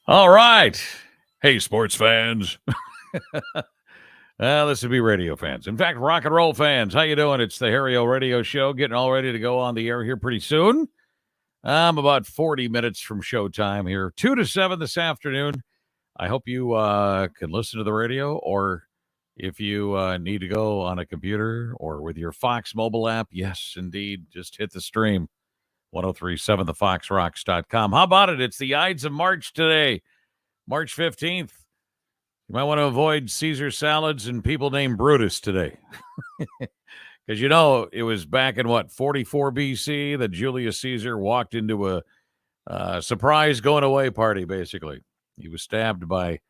All right. Hey, sports fans. This would be radio fans. In fact, rock and roll fans. How you doing? It's the Harry O Radio Show, getting all ready to go on the air here pretty soon. I'm about 40 minutes from showtime here, 2 to 7 this afternoon. I hope you can listen to the radio, or if you need to go on a computer or with your Fox mobile app, yes, indeed, just hit the stream, 1037thefoxrocks.com. How about it? It's the Ides of March today, March 15th. You might want to avoid Caesar salads and people named Brutus today. Because, it was back in, 44 BC that Julius Caesar walked into a surprise going-away party, basically. He was stabbed by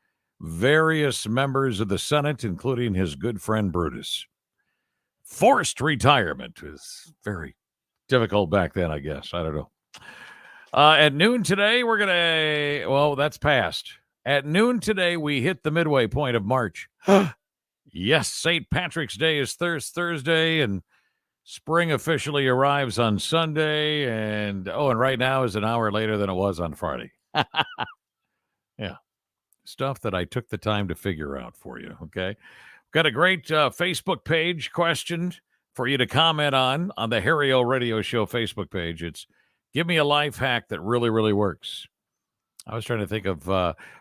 various members of the Senate, including his good friend Brutus. Forced retirement was very difficult back then, I guess. I don't know. At noon today, we're going to, that's past. At noon today, we hit the midway point of March. Yes, St. Patrick's Day is Thursday, and spring officially arrives on Sunday. And right now is an hour later than it was on Friday. Yeah, stuff that I took the time to figure out for you, okay? Got a great Facebook page questioned for you to comment on the Harry O Radio Show Facebook page. It's give me a life hack that really, really works. I was trying to think of,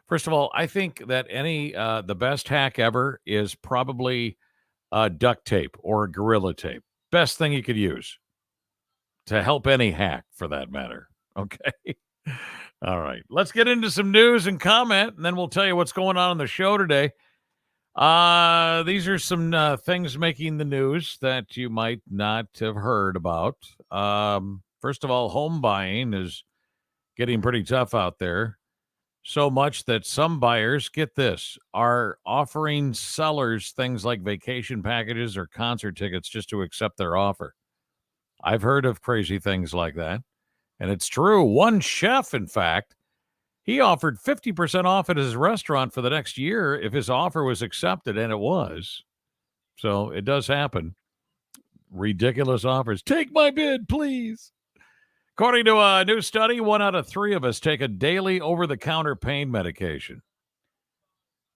first of all, I think that the best hack ever is probably duct tape or Gorilla Tape. Best thing you could use to help any hack, for that matter. Okay. All right. Let's get into some news and comment, and then we'll tell you what's going on the show today. These are some things making the news that you might not have heard about. First of all, home buying is getting pretty tough out there. So much that some buyers, get this, are offering sellers things like vacation packages or concert tickets just to accept their offer. I've heard of crazy things like that. And it's true. One chef, in fact, he offered 50% off at his restaurant for the next year if his offer was accepted, and it was. So it does happen. Ridiculous offers. Take my bid, please. According to a new study, 1 out of 3 of us take a daily over-the-counter pain medication.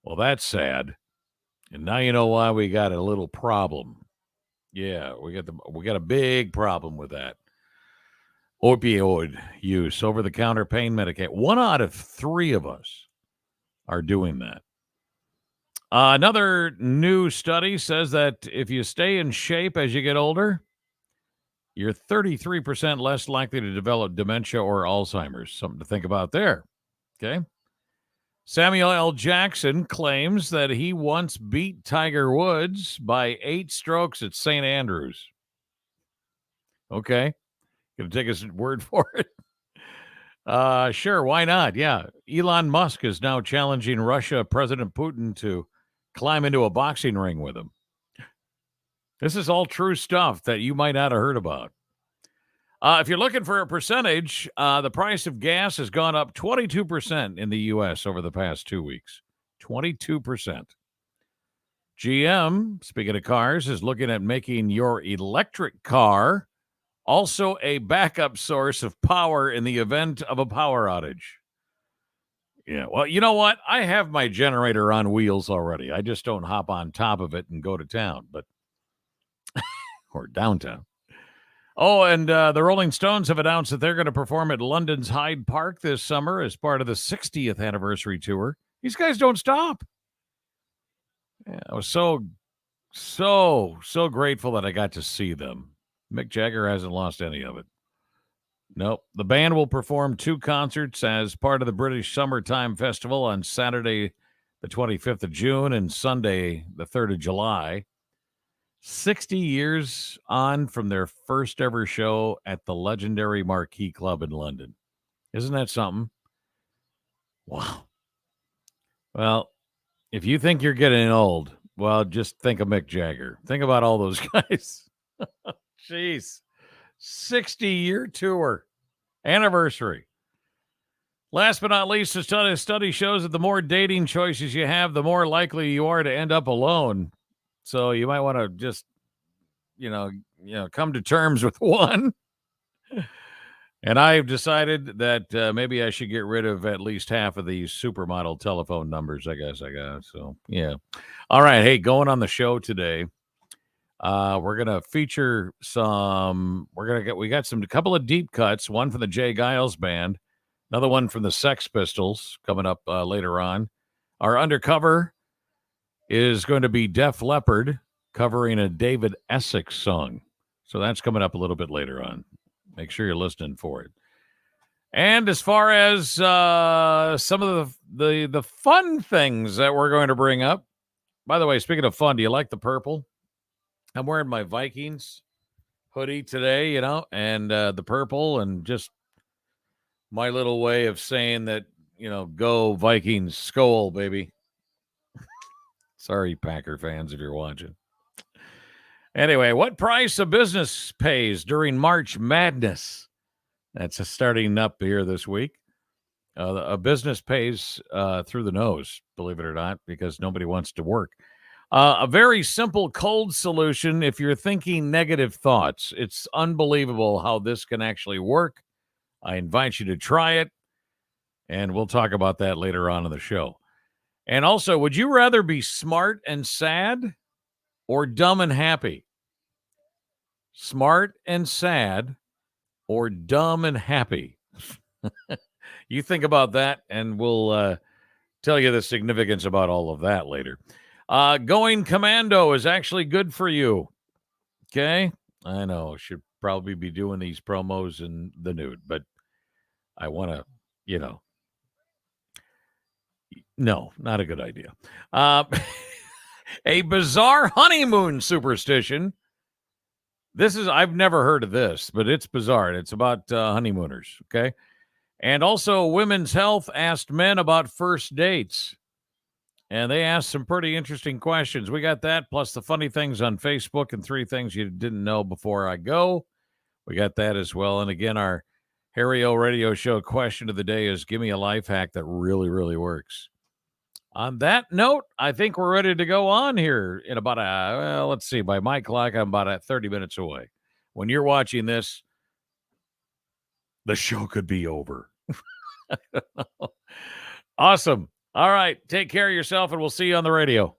Well, that's sad. And now you know why we got a little problem. Yeah, we got a big problem with that. Opioid use, over-the-counter pain medication. 1 out of 3 of us are doing that. Another new study says that if you stay in shape as you get older, you're 33% less likely to develop dementia or Alzheimer's. Something to think about there. Okay. Samuel L. Jackson claims that he once beat Tiger Woods by 8 strokes at St. Andrews. Okay. Gonna take his word for it. Sure, why not? Yeah. Elon Musk is now challenging Russia President Putin to climb into a boxing ring with him. This is all true stuff that you might not have heard about. If you're looking for a percentage, the price of gas has gone up 22% in the U.S. over the past 2 weeks. 22%. GM, speaking of cars, is looking at making your electric car also a backup source of power in the event of a power outage. Yeah, well, you know what? I have my generator on wheels already. I just don't hop on top of it and go to town, or downtown. Oh, and the Rolling Stones have announced that they're going to perform at London's Hyde Park this summer as part of the 60th anniversary tour. These guys don't stop. Yeah, I was so grateful that I got to see them. Mick Jagger hasn't lost any of it. Nope. The band will perform 2 concerts as part of the British Summertime Festival on Saturday, the 25th of June, and Sunday, the 3rd of July. 60 years on from their first ever show at the legendary Marquee Club in London. Isn't that something? Wow. Well, if you think you're getting old, well, just think of Mick Jagger. Think about all those guys. Jeez. 60-year tour. Anniversary. Last but not least, a study shows that the more dating choices you have, the more likely you are to end up alone. So you might want to just, come to terms with one. And I've decided that maybe I should get rid of at least half of these supermodel telephone numbers, I guess. So, yeah. All right. Hey, going on the show today, we're going to feature we got a couple of deep cuts, one from the Jay Giles Band, another one from the Sex Pistols coming up later on. Our undercover is going to be Def Leppard covering a David Essex song. So that's coming up a little bit later on. Make sure you're listening for it. And as far as some of the fun things that we're going to bring up, by the way, speaking of fun, do you like the purple? I'm wearing my Vikings hoodie today, and the purple, and just my little way of saying that, go Vikings, Skol, baby. Sorry, Packer fans, if you're watching. Anyway, what price a business pays during March Madness? That's starting up here this week. A business pays through the nose, believe it or not, because nobody wants to work. A very simple cold solution if you're thinking negative thoughts. It's unbelievable how this can actually work. I invite you to try it, and we'll talk about that later on in the show. And also, would you rather be smart and sad or dumb and happy? Smart and sad or dumb and happy? You think about that, and we'll tell you the significance about all of that later. Going commando is actually good for you. Okay? I know, should probably be doing these promos in the nude, but I want to, no, not a good idea. A bizarre honeymoon superstition. I've never heard of this, but it's bizarre. It's about honeymooners, okay? And also, Women's Health asked men about first dates. And they asked some pretty interesting questions. We got that, plus the funny things on Facebook and 3 things you didn't know before I go. We got that as well. And again, our Harry O Radio Show question of the day is, give me a life hack that really, really works. On that note, I think we're ready to go on here in about let's see, by my clock, I'm about 30 minutes away. When you're watching this, the show could be over. Awesome. All right. Take care of yourself, and we'll see you on the radio.